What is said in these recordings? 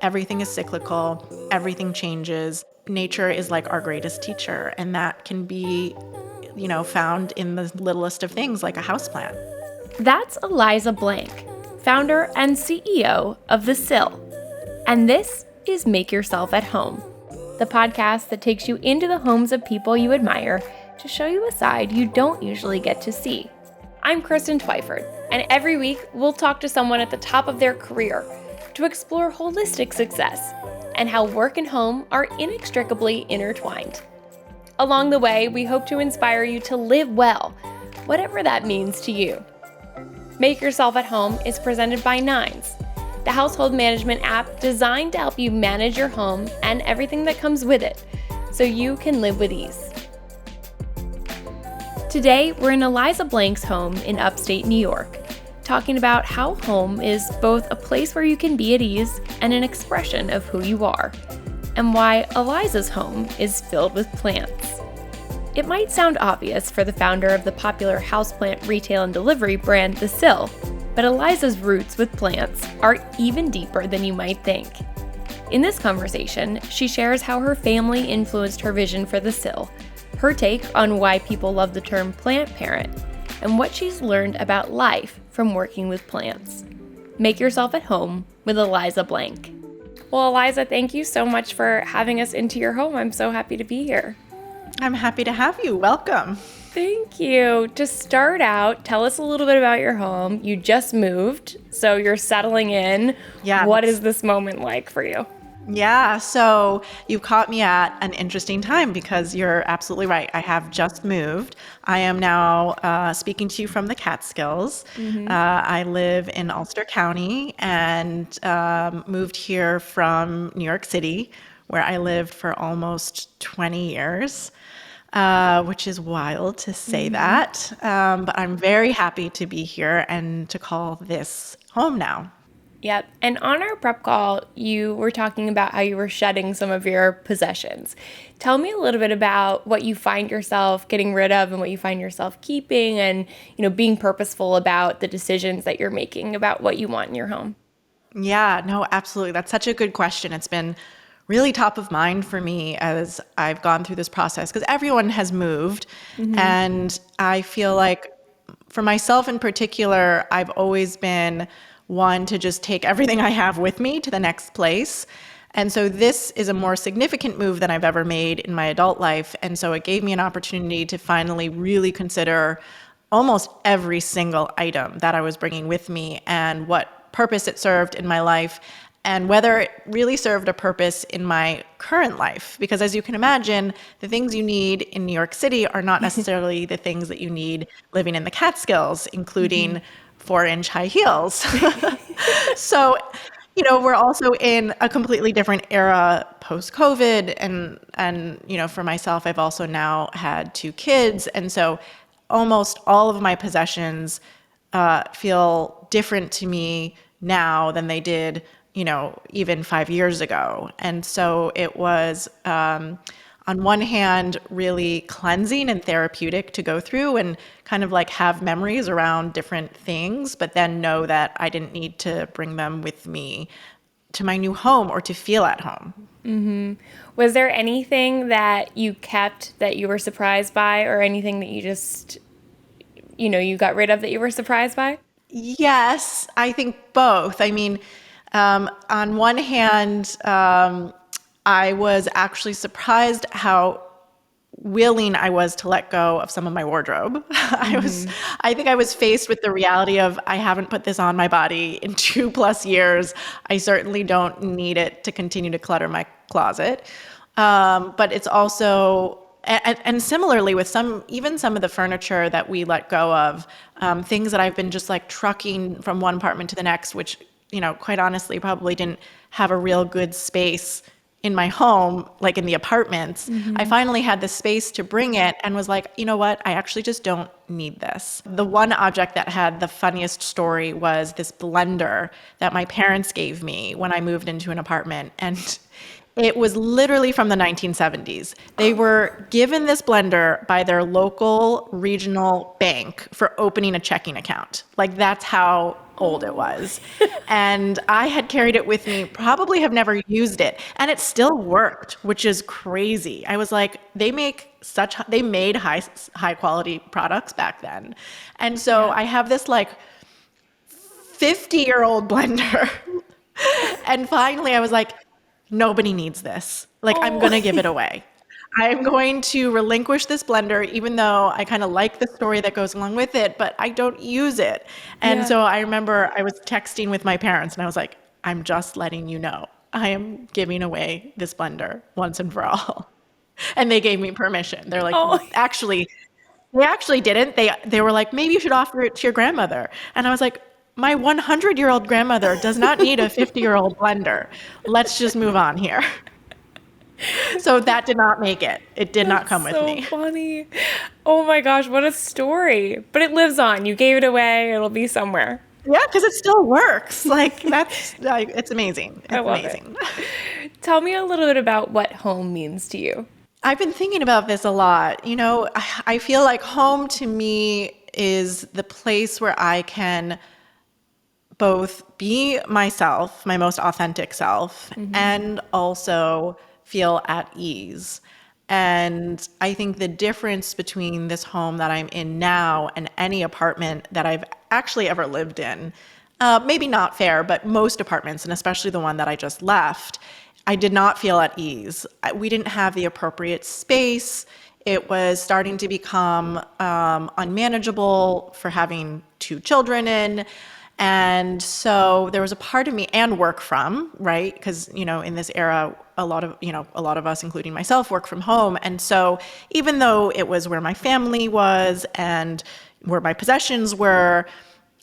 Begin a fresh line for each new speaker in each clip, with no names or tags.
everything is cyclical, everything changes. Nature is like our greatest teacher, and that can be, found in the littlest of things like a houseplant.
That's Eliza Blank, founder and CEO of the Sill. And this is Make Yourself at Home, the podcast that takes you into the homes of people you admire to show you a side you don't usually get to see. I'm Kristen Twyford, and every week we'll talk to someone at the top of their career to explore holistic success and how work and home are inextricably intertwined. Along the way, we hope to inspire you to live well, whatever that means to you. Make Yourself at Home is presented by Nines, the household management app designed to help you manage your home and everything that comes with it, so you can live with ease. Today, we're in Eliza Blank's home in upstate New York, talking about how home is both a place where you can be at ease and an expression of who you are, and why Eliza's home is filled with plants. It might sound obvious for the founder of the popular houseplant retail and delivery brand, The Sill, but Eliza's roots with plants are even deeper than you might think. In this conversation, she shares how her family influenced her vision for The Sill, her take on why people love the term plant parent, and what she's learned about life from working with plants. Make Yourself at Home with Eliza Blank. Well, Eliza, thank you so much for having us into your home. I'm so happy to be here.
I'm happy to have you. Welcome.
Thank you. To start out, tell us a little bit about your home. You just moved, so you're settling in.
Yeah.
What is this moment like for you?
Yeah, so you caught me at an interesting time because you're absolutely right. I have just moved. I am now speaking to you from the Catskills. I live in Ulster County and moved here from New York City, where I lived for almost 20 years, which is wild to say that. But I'm very happy to be here and to call this home now.
Yep. And on our prep call, you were talking about how you were shedding some of your possessions. Tell me a little bit about what you find yourself getting rid of and what you find yourself keeping and, being purposeful about the decisions that you're making about what you want in your home.
Yeah, no, absolutely. That's such a good question. It's been really top of mind for me as I've gone through this process because everyone has moved. And I feel like for myself in particular, I've always been one to just take everything I have with me to the next place. And so this is a more significant move than I've ever made in my adult life. And so it gave me an opportunity to finally really consider almost every single item that I was bringing with me and what purpose it served in my life and whether it really served a purpose in my current life. Because as you can imagine, the things you need in New York City are not necessarily the things that you need living in the Catskills, including 4-inch high heels. So, we're also in a completely different era post-COVID. And, for myself, I've also now had 2 kids. And so almost all of my possessions feel different to me now than they did, even 5 years ago. And so it was, on one hand, really cleansing and therapeutic to go through and kind of like have memories around different things, but then know that I didn't need to bring them with me to my new home or to feel at home.
Was there anything that you kept that you were surprised by or anything that you just, you got rid of that you were surprised by?
Yes, I think both. I mean, on one hand, I was actually surprised how willing I was to let go of some of my wardrobe. I think I was faced with the reality of I haven't put this on my body in 2+ years. I certainly don't need it to continue to clutter my closet. But it's also, and similarly with even some of the furniture that we let go of, things that I've been just like trucking from one apartment to the next, which, quite honestly probably didn't have a real good space in my home, like in the apartments. I finally had the space to bring it and was like, you know what? I actually just don't need this. The one object that had the funniest story was this blender that my parents gave me when I moved into an apartment. And it was literally from the 1970s. They were given this blender by their local regional bank for opening a checking account. Like that's how old it was. And I had carried it with me, probably have never used it. And it still worked, which is crazy. I was like, they made high quality products back then. And so I have this like 50-year-old blender. And finally I was like, nobody needs this. Like, I'm going to give it away. I'm going to relinquish this blender, even though I kind of like the story that goes along with it, but I don't use it. And so I remember I was texting with my parents and I was like, I'm just letting you know, I am giving away this blender once and for all. And they gave me permission. They're like, they actually didn't. They were like, maybe you should offer it to your grandmother. And I was like, my 100-year-old grandmother does not need a 50-year-old blender. Let's just move on here. So that did not make it. It did not come with me.
So funny. Oh my gosh, what a story. But it lives on. You gave it away. It'll be somewhere.
Yeah, because it still works. Like, it's amazing. It's
I love
amazing.
It. Tell me a little bit about what home means to you.
I've been thinking about this a lot. You know, I feel like home to me is the place where I can both be myself, my most authentic self, and also feel at ease. And I think the difference between this home that I'm in now and any apartment that I've actually ever lived in, maybe not fair, but most apartments, and especially the one that I just left, I did not feel at ease. We didn't have the appropriate space. It was starting to become unmanageable for having 2 children in. And so there was a part of me, and work from, right? Because, you know, in this era, a lot of us, including myself, work from home. And so even though it was where my family was and where my possessions were,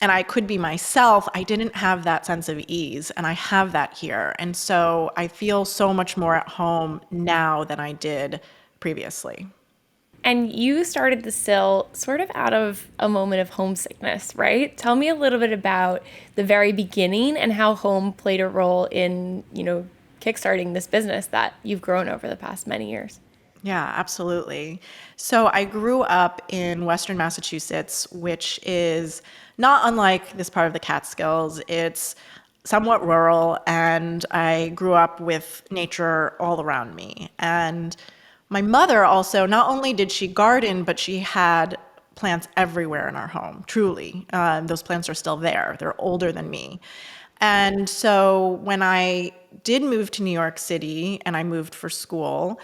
and I could be myself, I didn't have that sense of ease. And I have that here. And so I feel so much more at home now than I did previously.
And you started the Sill sort of out of a moment of homesickness, right? Tell me a little bit about the very beginning and how home played a role in, you know, kickstarting this business that you've grown over the past many years.
Yeah, absolutely. So I grew up in Western Massachusetts, which is not unlike this part of the Catskills. It's somewhat rural, and I grew up with nature all around me. And my mother also, not only did she garden, but she had plants everywhere in our home, truly. Those plants are still there. They're older than me. And so when I did move to New York City and I moved for school,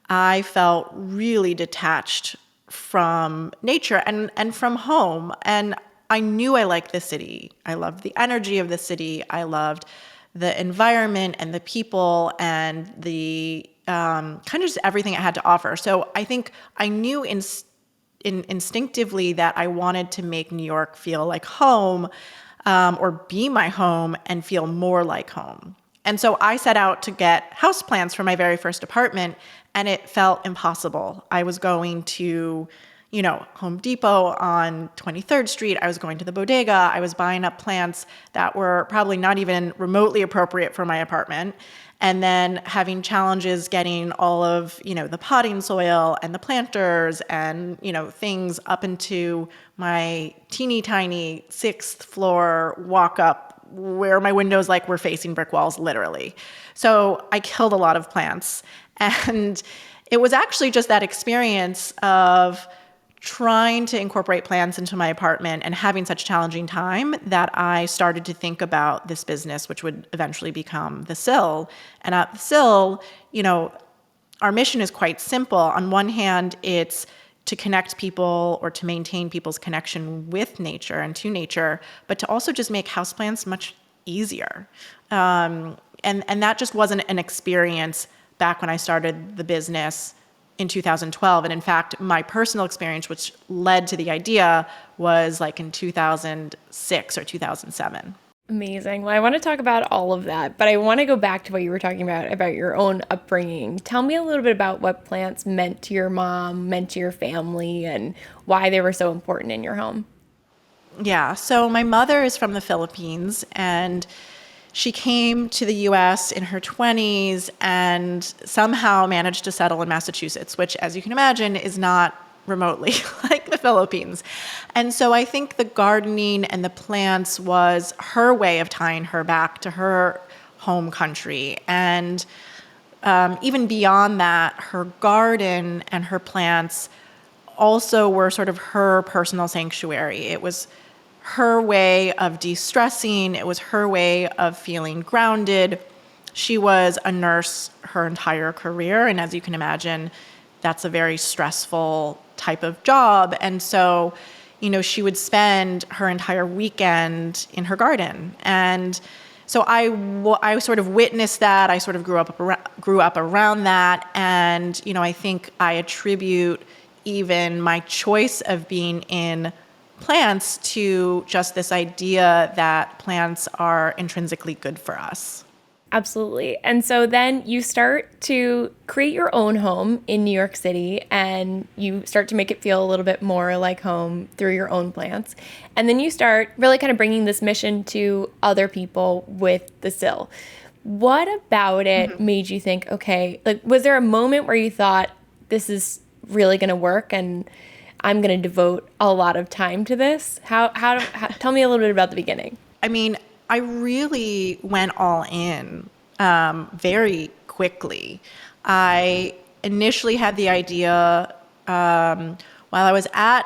I felt really detached from nature and from home. And I knew I liked the city. I loved the energy of the city. I loved the environment and the people and the kind of just everything it had to offer. So I think I knew instinctively that I wanted to make New York feel like home, or be my home and feel more like home. And so I set out to get houseplants for my very first apartment, and it felt impossible. I was going to, you know, Home Depot on 23rd Street. I was going to the bodega. I was buying up plants that were probably not even remotely appropriate for my apartment. And then having challenges getting all of, you know, the potting soil and the planters and, you know, things up into my teeny tiny 6th floor walk up where my windows like were facing brick walls, literally. So I killed a lot of plants. And it was actually just that experience of trying to incorporate plants into my apartment and having such a challenging time that I started to think about this business, which would eventually become the Sill. And at the Sill, you know, our mission is quite simple. On one hand, it's to connect people or to maintain people's connection with nature and to nature, but to also just make houseplants much easier. And that just wasn't an experience back when I started the business in 2012. And in fact, my personal experience, which led to the idea, was like in 2006 or 2007.
Amazing. Well, I want to talk about all of that, but I want to go back to what you were talking about your own upbringing. Tell me a little bit about what plants meant to your mom, meant to your family, and why they were so important in your home.
Yeah. So my mother is from the Philippines, and she came to the US in her 20s and somehow managed to settle in Massachusetts, which, as you can imagine, is not remotely, like the Philippines. And so I think the gardening and the plants was her way of tying her back to her home country. And even beyond that, her garden and her plants also were sort of her personal sanctuary. It was her way of de-stressing. It was her way of feeling grounded. She was a nurse her entire career, and as you can imagine, that's a very stressful type of job. And so, she would spend her entire weekend in her garden. And so I sort of witnessed that. I sort of grew up around that. And, I think I attribute even my choice of being in plants to just this idea that plants are intrinsically good for us.
Absolutely. And so then you start to create your own home in New York City, and you start to make it feel a little bit more like home through your own plants. And then you start really kind of bringing this mission to other people with the Sill. What about it made you think, okay, like, was there a moment where you thought, this is really going to work and I'm going to devote a lot of time to this? How tell me a little bit about the beginning.
I mean, I really went all in very quickly. I initially had the idea while I was at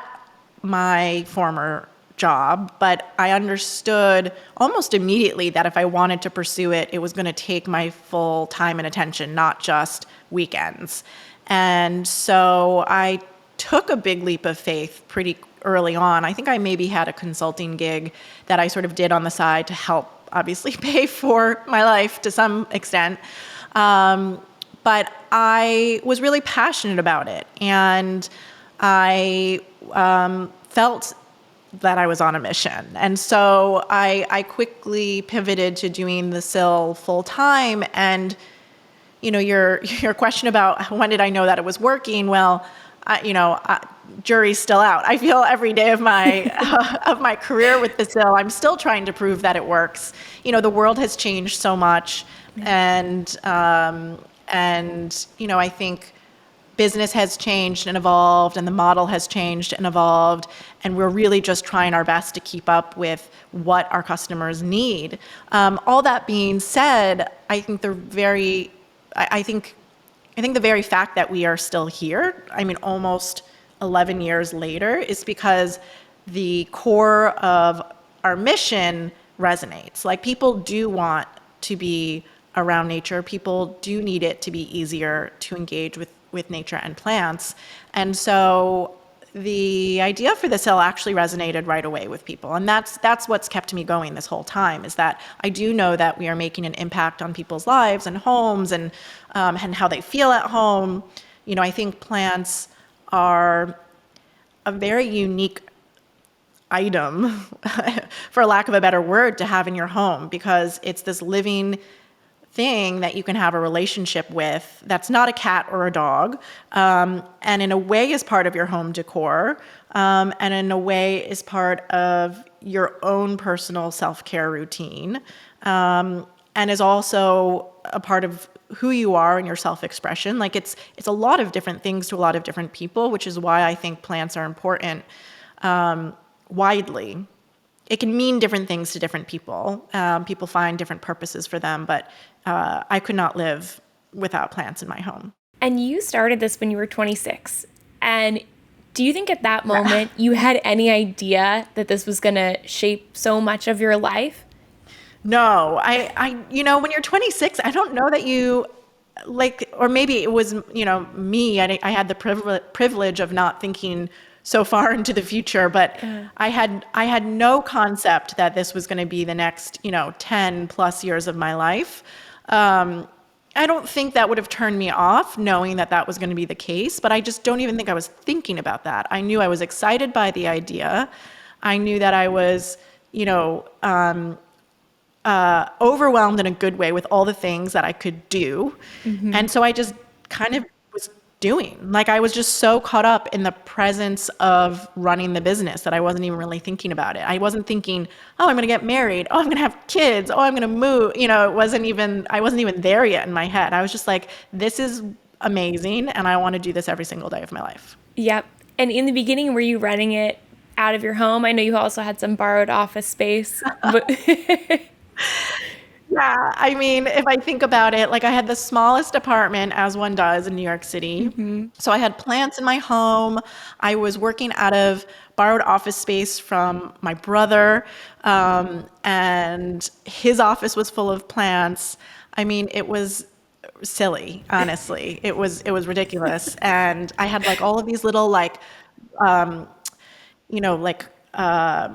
my former job, but I understood almost immediately that if I wanted to pursue it, it was going to take my full time and attention, not just weekends. And so I took a big leap of faith pretty early on. I think I maybe had a consulting gig that I sort of did on the side to help obviously pay for my life to some extent. But I was really passionate about it. And I felt that I was on a mission. And so I quickly pivoted to doing the Sill full time. And, your question about when did I know that it was working? Well, jury's still out. I feel every day of my career with the Sill, I'm still trying to prove that it works. The world has changed so much, and I think business has changed and evolved, and the model has changed and evolved, and we're really just trying our best to keep up with what our customers need. All that being said, I think the very fact that we are still here, almost 11 years later, is because the core of our mission resonates. Like, people do want to be around nature. People do need it to be easier to engage with nature and plants. And so the idea for the Sill actually resonated right away with people. And that's what's kept me going this whole time, is that I do know that we are making an impact on people's lives and homes and how they feel at home. I think plants are a very unique item, for lack of a better word, to have in your home, because it's this living thing that you can have a relationship with that's not a cat or a dog, and in a way is part of your home decor, and in a way is part of your own personal self-care routine, and is also a part of who you are and your self-expression. Like, it's a lot of different things to a lot of different people, which is why I think plants are important widely. It can mean different things to different people. People find different purposes for them, but I could not live without plants in my home.
And you started this when you were 26. And do you think at that moment you had any idea that this was going to shape so much of your life?
No, I when you're 26, I don't know that you or maybe it was, me, I had the privilege of not thinking so far into the future, but I had no concept that this was going to be the next, 10 plus years of my life. I don't think that would have turned me off, knowing that that was going to be the case, but I just don't even think I was thinking about that. I knew I was excited by the idea. I knew that I was, overwhelmed in a good way with all the things that I could do. Mm-hmm. And so I just kind of was doing. Like, I was just so caught up in the presence of running the business that I wasn't even really thinking about it. I wasn't thinking, oh, I'm going to get married. Oh, I'm going to have kids. Oh, I'm going to move. I wasn't even there yet in my head. I was just like, this is amazing, and I want to do this every single day of my life.
Yep. And in the beginning, were you renting it out of your home? I know you also had some borrowed office space. But
Yeah, I mean, if I think about it, like I had the smallest apartment as one does in New York City. So I had plants in my home. I was working out of borrowed office space from my brother, and his office was full of plants. I mean, it was silly, honestly. It was ridiculous. And I had like all of these little like like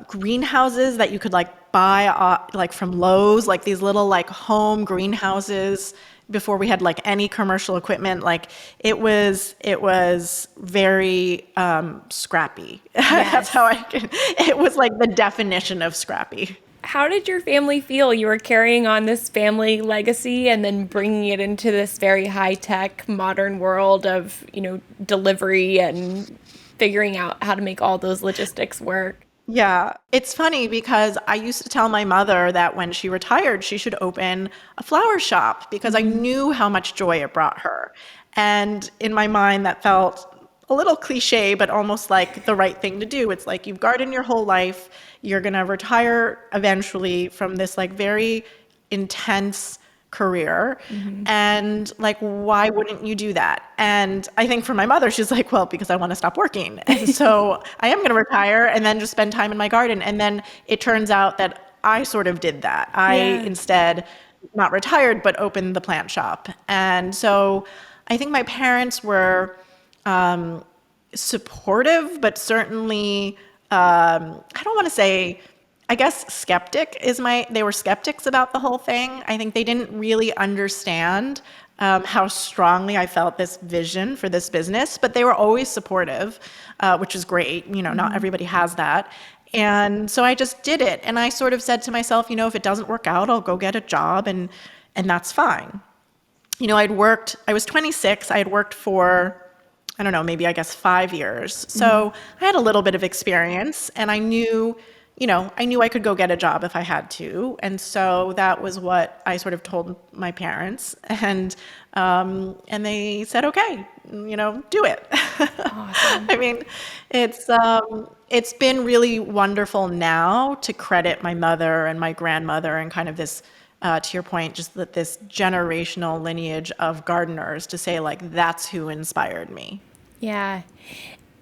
greenhouses that you could like buy like from Lowe's, like these little like home greenhouses before we had like any commercial equipment. Like it was very scrappy. That's how it was like the definition of scrappy.
how did your family feel? You were carrying on this family legacy and then bringing it into this very high-tech modern world of, delivery and figuring out how to make all those logistics work.
Yeah, it's funny because I used to tell my mother that when she retired, she should open a flower shop because I knew how much joy it brought her. And in my mind, that felt a little cliche, but almost like the right thing to do. It's like you've gardened your whole life. You're going to retire eventually from this like very intense career. And like, why wouldn't you do that? And I think for my mother, she's like, well, because I want to stop working. And so I am going to retire and then just spend time in my garden. And then it turns out that I sort of did that. I instead not retired, but opened the plant shop. And so I think my parents were supportive, but certainly, I don't want to say, I guess they were skeptics about the whole thing. I think they didn't really understand how strongly I felt this vision for this business, but they were always supportive, which is great. Not everybody has that. And so I just did it. And I sort of said to myself, if it doesn't work out, I'll go get a job and that's fine. I was 26. I had worked for, I don't know, maybe I guess 5 years. So I had a little bit of experience and I knew I could go get a job if I had to. And so that was what I sort of told my parents. And they said, okay, do it.
Awesome.
I mean, it's been really wonderful now to credit my mother and my grandmother and kind of this, to your point, just that this generational lineage of gardeners to say like, that's who inspired me.
Yeah.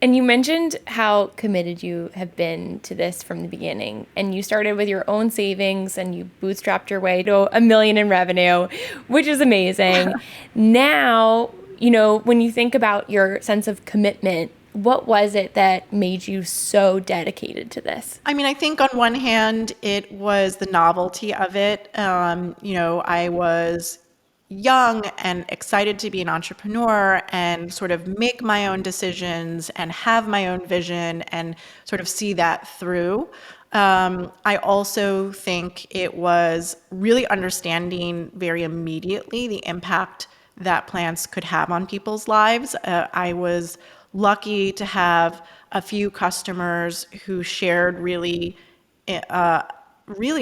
And you mentioned how committed you have been to this from the beginning. And you started with your own savings and you bootstrapped your way to $1 million in revenue, which is amazing. Now, when you think about your sense of commitment, what was it that made you so dedicated to this?
I mean, I think on one hand, it was the novelty of it. I was young and excited to be an entrepreneur and sort of make my own decisions and have my own vision and sort of see that through. I also think it was really understanding very immediately the impact that plants could have on people's lives. I was lucky to have a few customers who shared really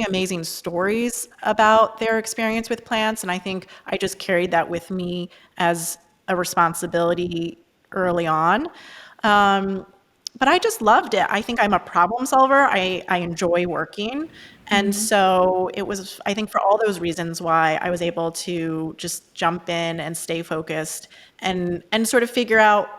amazing stories about their experience with plants. And I think I just carried that with me as a responsibility early on. But I just loved it. I think I'm a problem solver. I enjoy working. And so it was, I think for all those reasons why I was able to just jump in and stay focused and sort of figure out,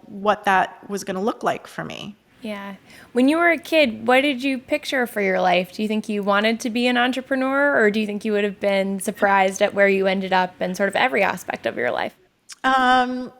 what that was going to look like for me.
Yeah. When you were a kid, what did you picture for your life? Do you think you wanted to be an entrepreneur, or do you think you would have been surprised at where you ended up in sort of every aspect of your life?
I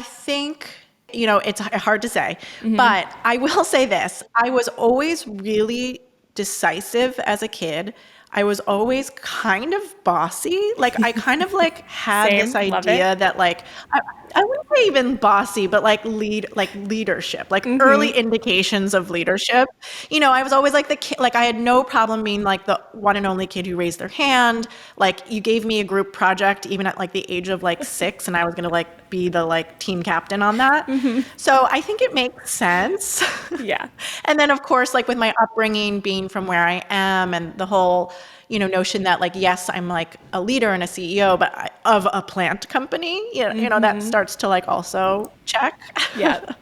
think, it's hard to say, but I will say this. I was always really decisive as a kid. I was always kind of bossy. Like I kind of like had
Same,
this idea that like, I wouldn't say even bossy, but like leadership, like early indications of leadership. I was always like the kid, like I had no problem being like the one and only kid who raised their hand. Like you gave me a group project even at like the age of like 6 and I was going to like be the like team captain on that. So I think it makes sense.
Yeah.
And then of course, like with my upbringing being from where I am and the whole, notion that like, yes, I'm like a leader and a CEO, but of a plant company, that starts to like also check.
Yeah.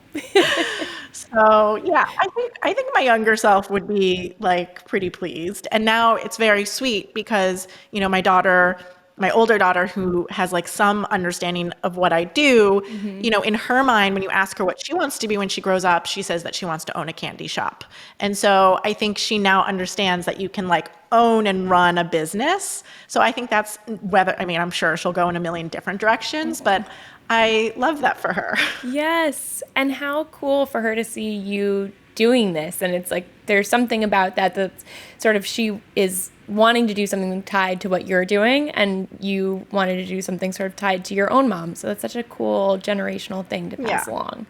So yeah, I think my younger self would be like pretty pleased. And now it's very sweet because, my older daughter who has like some understanding of what I do, in her mind, when you ask her what she wants to be when she grows up, she says that she wants to own a candy shop. And so I think she now understands that you can like own and run a business. So I think that's I'm sure she'll go in a million different directions, but I love that for her.
Yes. And how cool for her to see you doing this. And it's like, there's something about that that's sort of, she is wanting to do something tied to what you're doing, and you wanted to do something sort of tied to your own mom. So that's such a cool generational thing to pass along.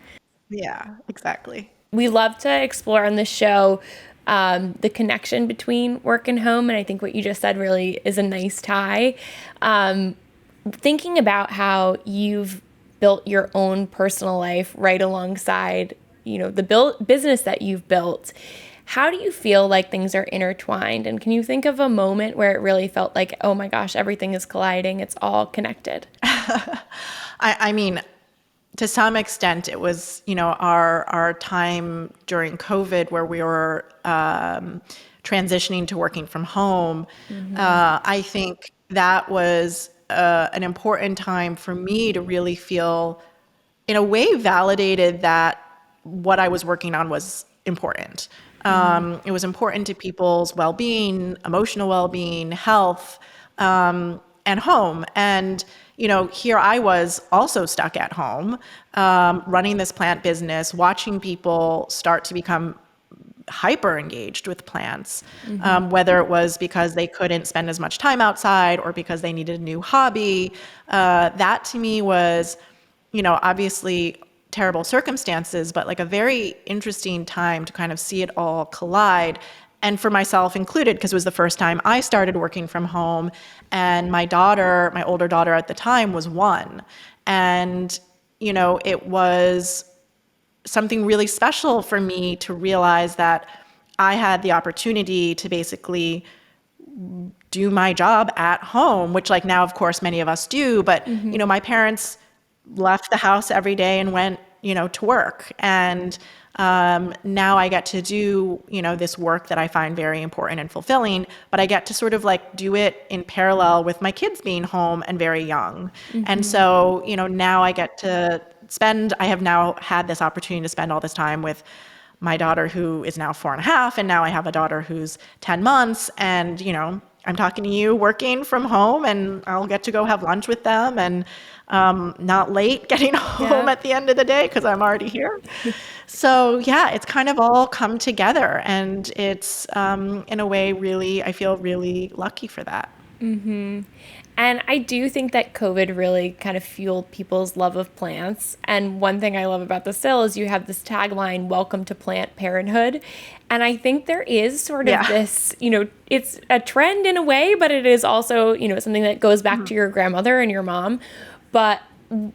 Yeah, exactly.
We love to explore on this show the connection between work and home. And I think what you just said really is a nice tie. Thinking about how you've built your own personal life right alongside, the business that you've built, how do you feel like things are intertwined? And can you think of a moment where it really felt like, oh my gosh, everything is colliding, it's all connected?
I mean, to some extent, it was, our time during COVID where we were transitioning to working from home. I think that was an important time for me to really feel, in a way, validated that what I was working on was important. It was important to people's well-being, emotional well-being, health, and home. And, here I was also stuck at home, running this plant business, watching people start to become hyper engaged with plants, whether it was because they couldn't spend as much time outside or because they needed a new hobby. That to me was, obviously terrible circumstances, but like a very interesting time to kind of see it all collide. And for myself included, because it was the first time I started working from home, and my older daughter at the time was 1. And, it was something really special for me to realize that I had the opportunity to basically do my job at home, which like now, of course, many of us do. But, my parents left the house every day and went, to work. And now I get to do, this work that I find very important and fulfilling, but I get to sort of like do it in parallel with my kids being home and very young. And so, now I get to I have now had this opportunity to spend all this time with my daughter who is now 4.5, and now I have a daughter who's 10 months. And, I'm talking to you working from home, and I'll get to go have lunch with them and not late getting home at the end of the day because I'm already here. So yeah, it's kind of all come together, and it's in a way really, I feel really lucky for that.
And I do think that COVID really kind of fueled people's love of plants. And one thing I love about the Sill is you have this tagline, "Welcome to Plant Parenthood." And I think there is sort of this, it's a trend in a way, but it is also, something that goes back to your grandmother and your mom. But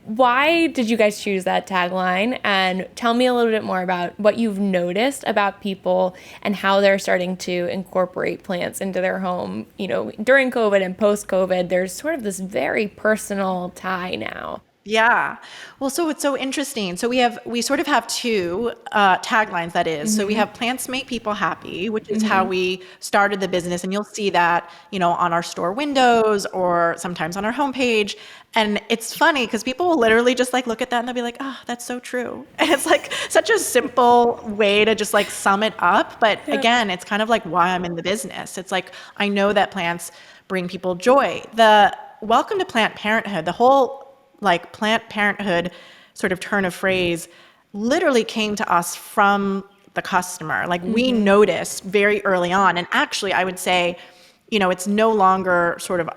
why did you guys choose that tagline? And tell me a little bit more about what you've noticed about people and how they're starting to incorporate plants into their home. During COVID and post-COVID, there's sort of this very personal tie now.
Yeah. Well, so it's so interesting. So we sort of have 2 taglines, that is. So we have plants make people happy, which is how we started the business. And you'll see that, on our store windows or sometimes on our homepage. And it's funny because people will literally just like look at that and they'll be like, oh, that's so true. And it's like such a simple way to just like sum it up. But again, it's kind of like why I'm in the business. It's like, I know that plants bring people joy. The Welcome to Plant Parenthood, the whole like Plant Parenthood sort of turn of phrase literally came to us from the customer. Like we noticed very early on, and actually I would say, it's no longer sort of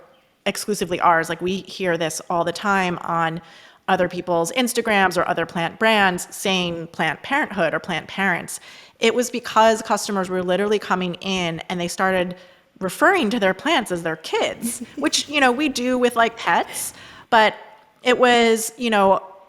exclusively ours. Like we hear this all the time on other people's Instagrams or other plant brands saying Plant Parenthood or Plant Parents. It was because customers were literally coming in and they started referring to their plants as their kids, which, we do with like pets, but it was,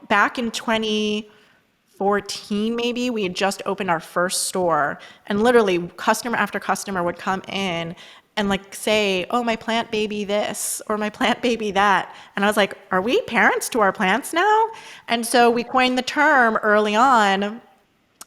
back in 2014, maybe, we had just opened our first store, and literally customer after customer would come in and like say, oh, my plant baby this or my plant baby that. And I was like, are we parents to our plants now? And so we coined the term early on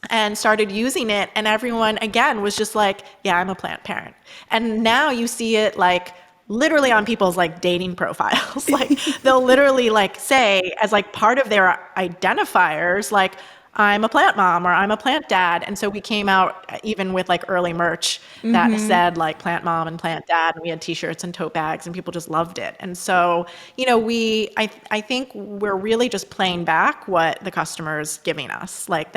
and started using it, and everyone again was just like, yeah, I'm a plant parent. And now you see it like literally on people's like dating profiles. Like they'll literally like say as like part of their identifiers, like, I'm a plant mom or I'm a plant dad. And so we came out even with like early merch that said like plant mom and plant dad, and we had t-shirts and tote bags, and people just loved it. And so, you know, I think we're really just playing back what the customer's giving us. Like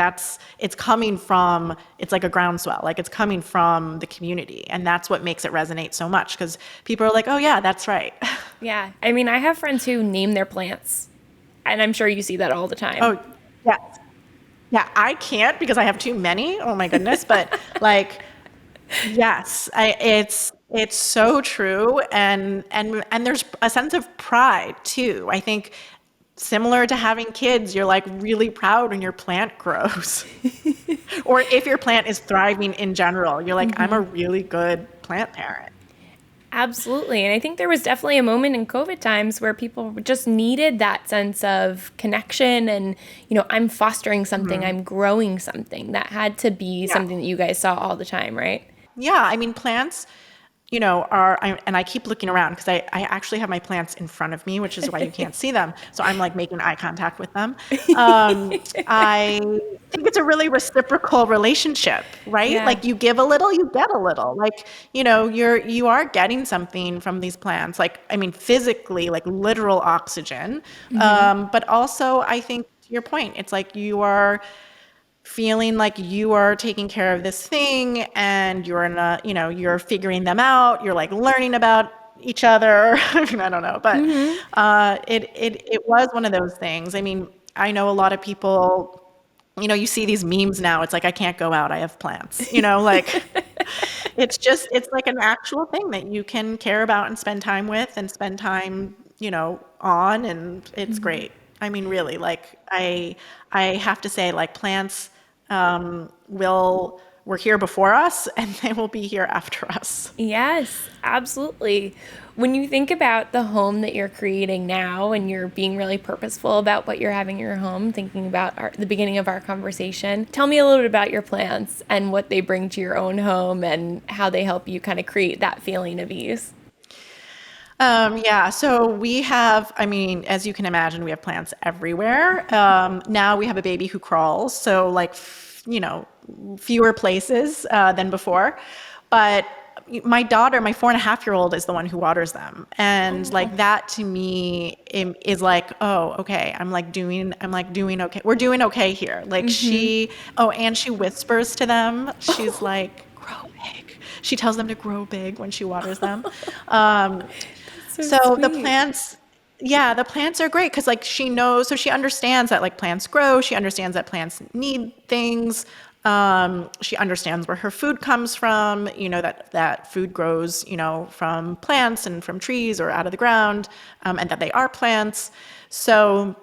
it's coming from, it's like a groundswell, like it's coming from the community. And that's what makes it resonate so much, because people are like, oh yeah, that's right.
Yeah. I mean, I have friends who name their plants, and I'm sure you see that all the time.
Oh, yeah. Yeah, I can't because I have too many. Oh my goodness. But like, yes, it's so true. And there's a sense of pride too. I think similar to having kids, you're like really proud when your plant grows. Or if your plant is thriving in general, you're like, I'm a really good plant parent.
Absolutely. And I think there was definitely a moment in COVID times where people just needed that sense of connection and, you know, I'm fostering something, I'm growing something. That had to be something that you guys saw all the time, right?
Yeah, I mean, plants, you know, and I keep looking around because I actually have my plants in front of me, which is why you can't see them. So I'm like making eye contact with them. I think it's a really reciprocal relationship, right?
Yeah.
Like you give a little, you get a little. Like, you know, you are getting something from these plants. Like, I mean, physically, like literal oxygen. But also, I think to your point, it's like you are feeling like you are taking care of this thing, and you're in a, you know, you're figuring them out, you're like learning about each other. I mean, I don't know, but it was one of those things. I mean, I know a lot of people, you know, you see these memes now, it's like, I can't go out, I have plants, you know, like it's like an actual thing that you can care about and spend time with and spend time, you know, on, and it's great. I mean, really, like I have to say, like plants were here before us, and they will be here after us.
Yes, absolutely. When you think about the home that you're creating now and you're being really purposeful about what you're having in your home, thinking about the beginning of our conversation, tell me a little bit about your plants and what they bring to your own home and how they help you kind of create that feeling of ease.
Yeah, so we have, I mean, as you can imagine, we have plants everywhere. Now we have a baby who crawls, so like, you know, fewer places than before. But my daughter, my 4.5-year-old, is the one who waters them. And like that to me is like, oh, okay, I'm like doing okay. We're doing okay here. Like and she whispers to them. She's like, grow big. She tells them to grow big when she waters them. So the plants, yeah, the plants are great because like she knows, so she understands that like plants grow. She understands that plants need things. She understands where her food comes from, you know, that food grows, you know, from plants and from trees or out of the ground, and that they are plants. So,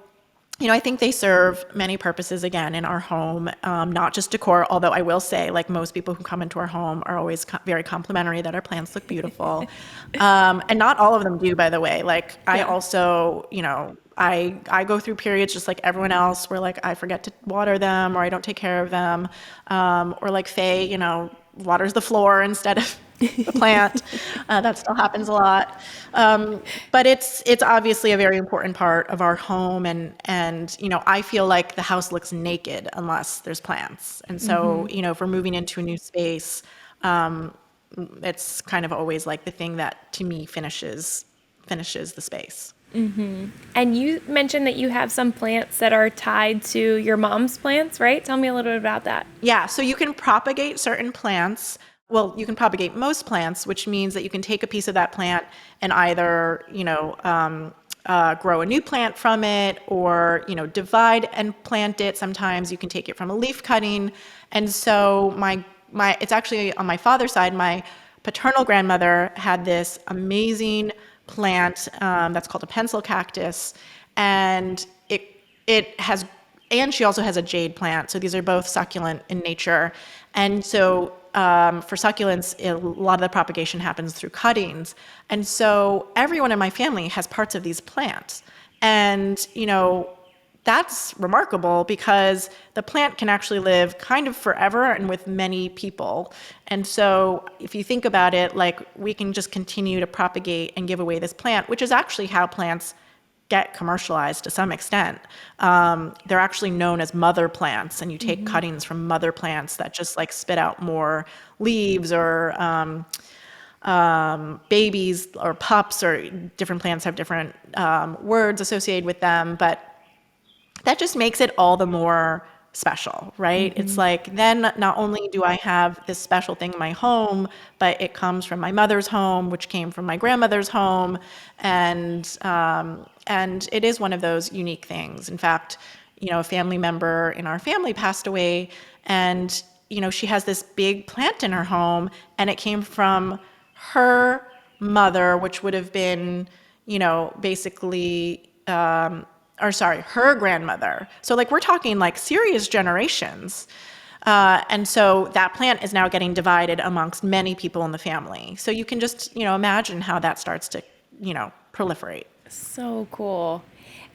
you know, I think they serve many purposes again in our home, not just decor, although I will say, like most people who come into our home are always very complimentary that our plants look beautiful. And not all of them do, by the way. Like I also, you know, I go through periods just like everyone else where like I forget to water them or I don't take care of them. Or like Faye, you know, waters the floor instead of the plant. That still happens a lot. But it's obviously a very important part of our home, and you know, I feel like the house looks naked unless there's plants. And so, you know, if we're moving into a new space, it's kind of always like the thing that to me finishes the space.
And you mentioned that you have some plants that are tied to your mom's plants, right? Tell me a little bit about that.
Yeah, so you can propagate certain plants. Well, you can propagate most plants, which means that you can take a piece of that plant and either, you know, grow a new plant from it, or, you know, divide and plant it. Sometimes you can take it from a leaf cutting. And so it's actually on my father's side, my paternal grandmother had this amazing plant that's called a pencil cactus, and and she also has a jade plant. So these are both succulent in nature. And so for succulents, a lot of the propagation happens through cuttings. And so everyone in my family has parts of these plants. And, that's remarkable because the plant can actually live kind of forever and with many people. And so if you think about it, like we can just continue to propagate and give away this plant, which is actually how plants get commercialized to some extent. They're actually known as mother plants, and you take cuttings from mother plants that just like spit out more leaves, or babies or pups, or different plants have different words associated with them, but that just makes it all the more special, right? It's like, then not only do I have this special thing in my home, but it comes from my mother's home, which came from my grandmother's home, and it is one of those unique things. In fact, a family member in our family passed away, and she has this big plant in her home, and it came from her mother, which would have been, basically. Her grandmother. So like we're talking like serious generations. And so that plant is now getting divided amongst many people in the family. So you can just, imagine how that starts to, proliferate.
So cool.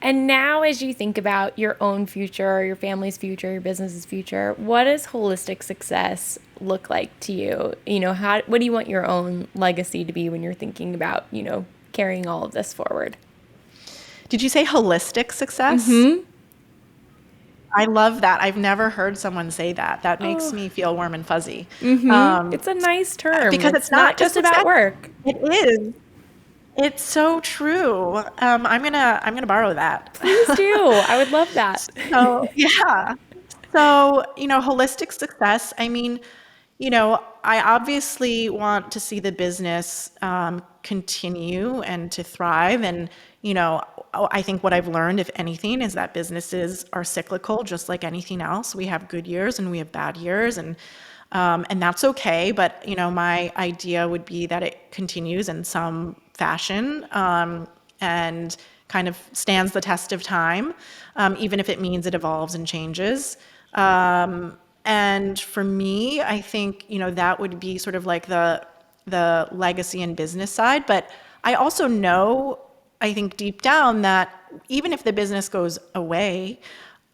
And now as you think about your own future, your family's future, your business's future, what does holistic success look like to you? What do you want your own legacy to be when you're thinking about, carrying all of this forward?
Did you say holistic success? I love that. I've never heard someone say that. That makes me feel warm and fuzzy.
It's a nice term.
Because it's not
just about work.
It is. It's so true. I'm gonna borrow that.
Please do. I would love that.
So yeah. So holistic success. I mean, I obviously want to see the business continue and to thrive. And, I think what I've learned, if anything, is that businesses are cyclical, just like anything else. We have good years and we have bad years, and that's okay. But, my idea would be that it continues in some fashion and kind of stands the test of time, even if it means it evolves and changes. And for me, I think, that would be sort of like the legacy and business side. But I also know, I think deep down, that even if the business goes away,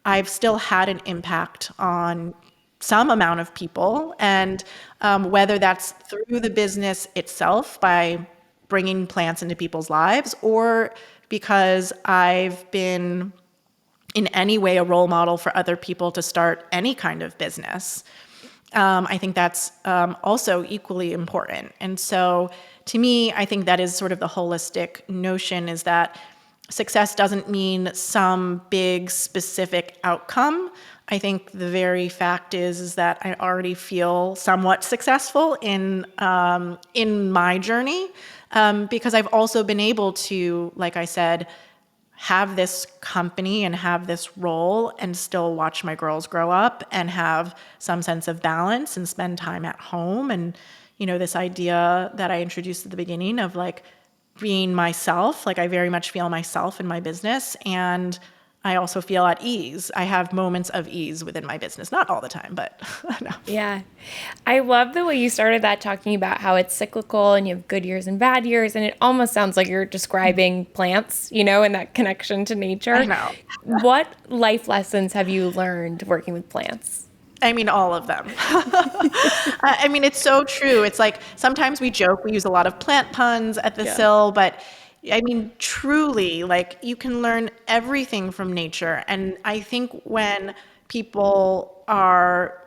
I've still had an impact on some amount of people. And whether that's through the business itself by bringing plants into people's lives, or because I've been in any way a role model for other people to start any kind of business. I think that's also equally important. And so to me, I think that is sort of the holistic notion, is that success doesn't mean some big specific outcome. I think the very fact is that I already feel somewhat successful in my journey, because I've also been able to, like I said, have this company and have this role and still watch my girls grow up and have some sense of balance and spend time at home. And, this idea that I introduced at the beginning of like being myself, like I very much feel myself in my business, and I also feel at ease. I have moments of ease within my business, not all the time, but no.
Yeah. I love the way you started that, talking about how it's cyclical and you have good years and bad years. And it almost sounds like you're describing plants, and that connection to nature.
I know.
What life lessons have you learned working with plants?
I mean, all of them. I mean, it's so true. It's like sometimes we joke, we use a lot of plant puns at the Sill, but I mean, truly, like you can learn everything from nature. And I think when people are,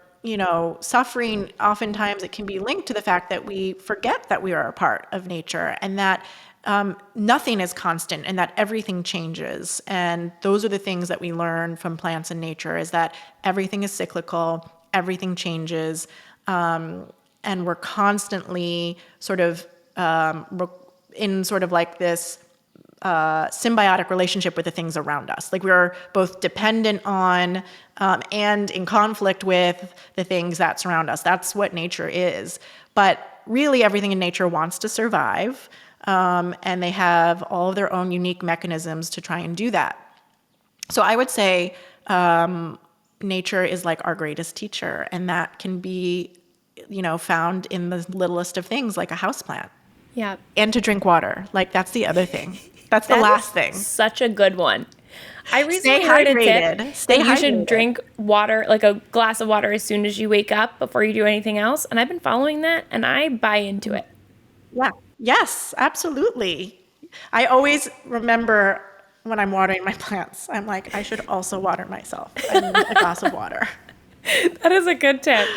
suffering, oftentimes it can be linked to the fact that we forget that we are a part of nature, and that nothing is constant, and that everything changes. And those are the things that we learn from plants and nature, is that everything is cyclical, everything changes, and we're constantly sort of in sort of like this symbiotic relationship with the things around us. Like we're both dependent on and in conflict with the things that surround us. That's what nature is. But really everything in nature wants to survive, and they have all of their own unique mechanisms to try and do that. So I would say nature is like our greatest teacher, and that can be, found in the littlest of things, like a houseplant.
Yeah.
And to drink water. Like, that's the other thing. That's the
That is
last thing.
such a good one. I
Stay
recently heard a tip
hydrated. Stay
that you should
hydrated.
drink water, like a glass of water, as soon as you wake up before you do anything else. And I've been following that, and I buy into it.
Yeah. Yes, absolutely. I always remember when I'm watering my plants, I'm like, I should also water myself. I need a glass of water.
That is a good tip.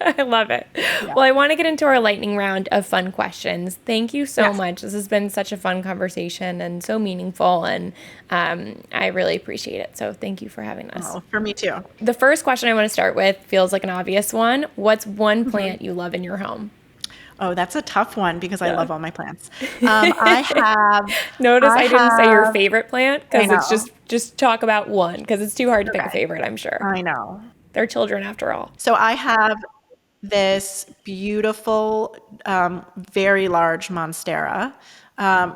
I love it.
Yeah.
Well, I want to get into our lightning round of fun questions. Thank you so
Yes.
much. This has been such a fun conversation and so meaningful, and I really appreciate it. So thank you for having us.
Oh, for me too.
The first question I want to start with feels like an obvious one. What's one plant you love in your home?
Oh, that's a tough one because I love all my plants. I have.
Notice I didn't say your
have-
favorite plant, because
I
it's
know.
just talk about one, because it's too hard to pick a
Okay.
favorite, I'm sure.
I know.
They're children after all.
So I have this beautiful, very large monstera,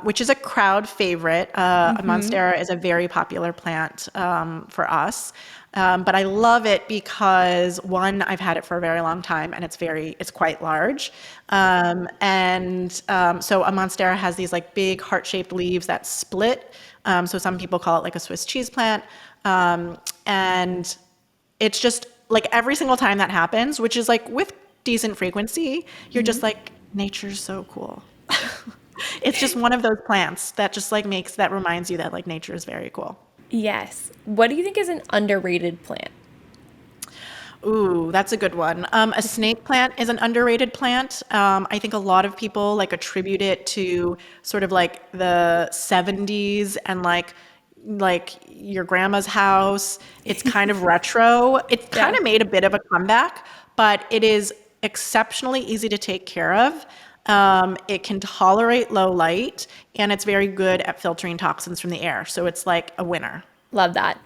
which is a crowd favorite. A monstera is a very popular plant for us. But I love it because, one, I've had it for a very long time, and it's quite large. So a monstera has these like big heart-shaped leaves that split. So some people call it like a Swiss cheese plant. And it's just like every single time that happens, which is like with decent frequency, you're just like, nature's so cool. It's just one of those plants that just like reminds you that like nature is very cool.
Yes. What do you think is an underrated plant?
Ooh, that's a good one. A snake plant is an underrated plant. I think a lot of people like attribute it to sort of like the 70s and like your grandma's house. It's kind of retro. It's kind of made a bit of a comeback, but it is exceptionally easy to take care of. It can tolerate low light, and it's very good at filtering toxins from the air. So it's like a winner.
Love that.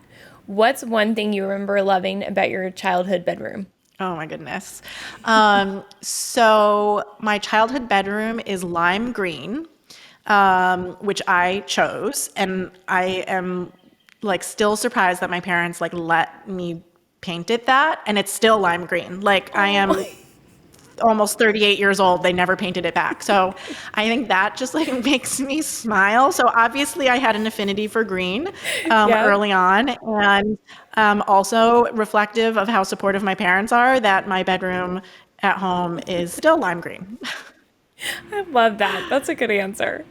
What's one thing you remember loving about your childhood bedroom?
Oh my goodness. So my childhood bedroom is lime green, which I chose, and I am like still surprised that my parents like let me paint it that, and it's still lime green. Like I am almost 38 years old, they never painted it back. So I think that just like makes me smile. So obviously I had an affinity for green early on, and also reflective of how supportive my parents are, that my bedroom at home is still lime green.
I love that. That's a good answer.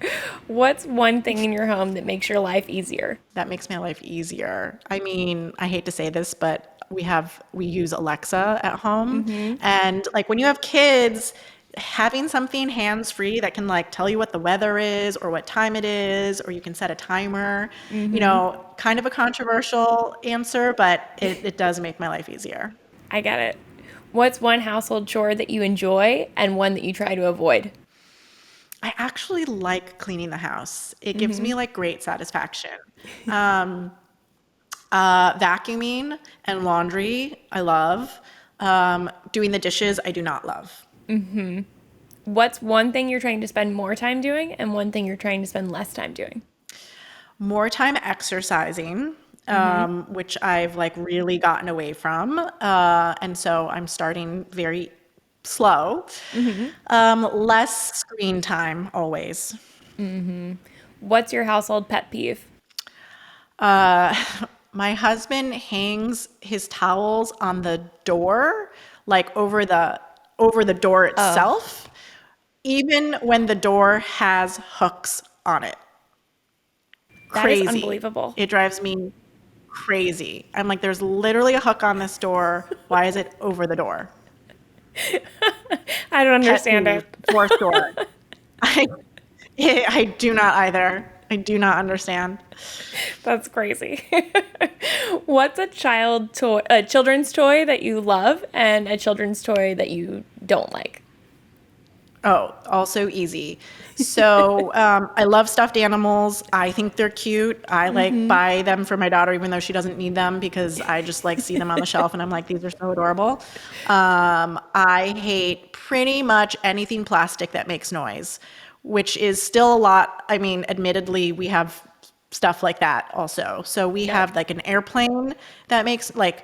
What's one thing in your home that makes your life easier?
That makes my life easier. I mean, I hate to say this, but we use Alexa at home. And like when you have kids, having something hands-free that can like tell you what the weather is or what time it is, or you can set a timer, kind of a controversial answer, but it does make my life easier.
I get it. What's one household chore that you enjoy and one that you try to avoid?
I actually like cleaning the house. It gives me like great satisfaction. Vacuuming and laundry, I love. Doing the dishes, I do not love.
What's one thing you're trying to spend more time doing and one thing you're trying to spend less time doing?
More time exercising, which I've like really gotten away from. And so I'm starting very slow. Less screen time always.
What's your household pet peeve?
My husband hangs his towels on the door, like over the door itself, even when the door has hooks on it.
That is
Crazy.
unbelievable.
It drives me crazy. I'm like, there's literally a hook on this door. Why is it over the door?
I don't understand it.
Fourth door. I do not either. I do not understand.
That's crazy. What's a children's toy that you love and a children's toy that you don't like?
Oh, also easy. So I love stuffed animals. I think they're cute. I like buy them for my daughter, even though she doesn't need them, because I just like see them on the shelf and I'm like, these are so adorable. I hate pretty much anything plastic that makes noise, which is still a lot. I mean, admittedly, we have stuff like that also. So we
Yeah.
have like an airplane that makes like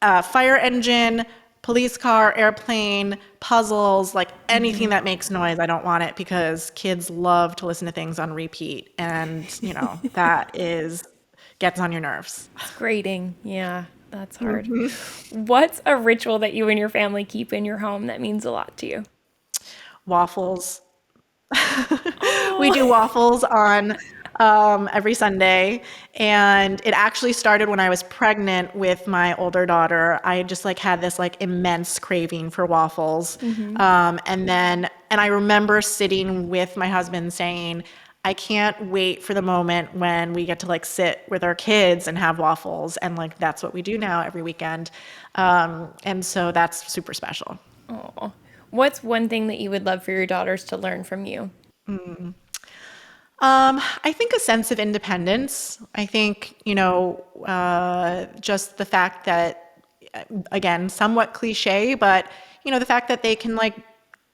a fire engine, police car, airplane, puzzles, like anything that makes noise. I don't want it because kids love to listen to things on repeat. And, gets on your nerves.
It's grating. Yeah, that's hard. What's a ritual that you and your family keep in your home that means a lot to you?
Waffles. We do waffles on every Sunday, and it actually started when I was pregnant with my older daughter. I just like had this like immense craving for waffles, and I remember sitting with my husband saying, I can't wait for the moment when we get to like sit with our kids and have waffles, and like that's what we do now every weekend, and so that's super special.
Oh, what's one thing that you would love for your daughters to learn from you?
I think a sense of independence. I think, just the fact that, again, somewhat cliche, but, the fact that they can like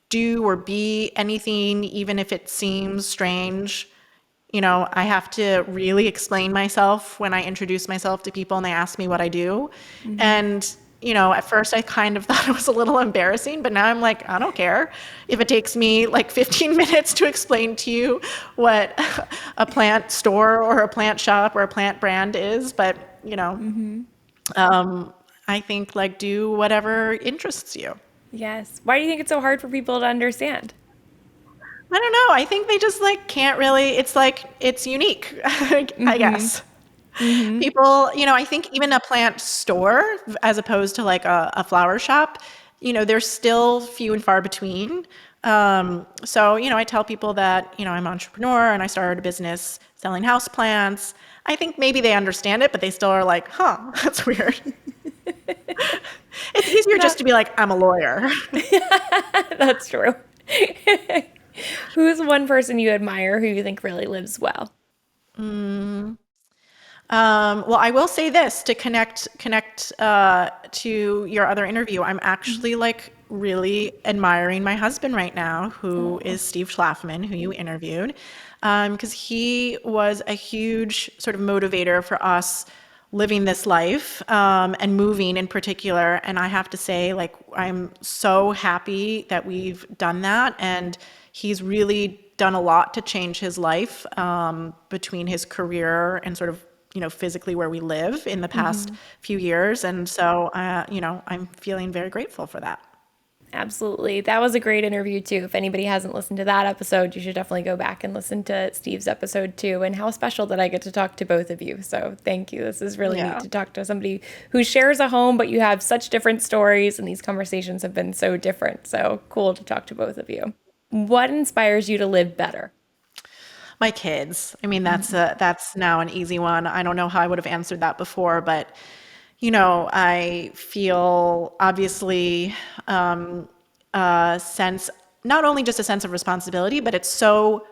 do or be anything, even if it seems strange. I have to really explain myself when I introduce myself to people and they ask me what I do. And, at first I kind of thought it was a little embarrassing, but now I'm like, I don't care if it takes me like 15 minutes to explain to you what a plant store or a plant shop or a plant brand is. But, I think like do whatever interests you.
Yes. Why do you think it's so hard for people to understand?
I don't know. I think they just like can't really, it's like, it's unique, I guess. People, I think even a plant store as opposed to like a flower shop, they're still few and far between. So, I tell people that, I'm an entrepreneur and I started a business selling houseplants. I think maybe they understand it, but they still are like, huh, that's weird. It's easier just to be like, I'm a lawyer.
That's true. Who's one person you admire who you think really lives well?
Well, I will say this to connect to your other interview. I'm actually like really admiring my husband right now, who is Steve Schlafman, who you interviewed, because he was a huge sort of motivator for us living this life and moving in particular. And I have to say, like, I'm so happy that we've done that. And he's really done a lot to change his life between his career and sort of, physically where we live in the past few years. And so, I'm feeling very grateful for that.
Absolutely. That was a great interview too. If anybody hasn't listened to that episode, you should definitely go back and listen to Steve's episode too. And how special that I get to talk to both of you. So thank you. This is really neat to talk to somebody who shares a home, but you have such different stories and these conversations have been so different. So cool to talk to both of you. What inspires you to live better?
My kids. I mean, that's now an easy one. I don't know how I would have answered that before, but I feel obviously a sense, not only just a sense of responsibility, but it's so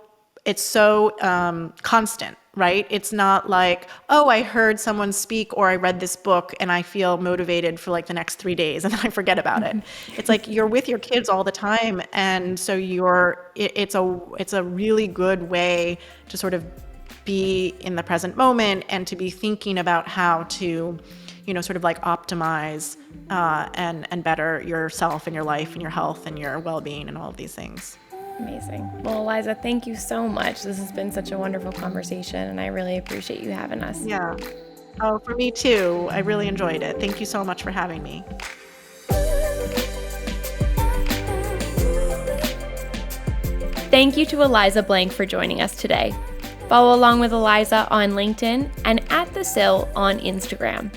constant, right? It's not like, oh, I heard someone speak or I read this book and I feel motivated for like the next 3 days and then I forget about it. It's like you're with your kids all the time, and so it's a really good way to sort of be in the present moment and to be thinking about how to sort of like optimize and better yourself and your life and your health and your well-being and all of these things.
Amazing. Well, Eliza, thank you so much. This has been such a wonderful conversation, and I really appreciate you having us.
Yeah. Oh, for me too. I really enjoyed it. Thank you so much for having me.
Thank you to Eliza Blank for joining us today. Follow along with Eliza on LinkedIn and at the Sill on Instagram.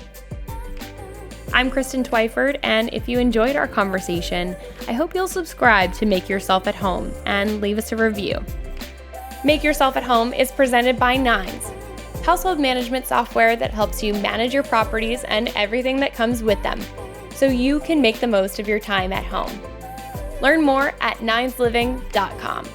I'm Kristen Twyford, and if you enjoyed our conversation, I hope you'll subscribe to Make Yourself at Home and leave us a review. Make Yourself at Home is presented by Nines, household management software that helps you manage your properties and everything that comes with them, so you can make the most of your time at home. Learn more at ninesliving.com.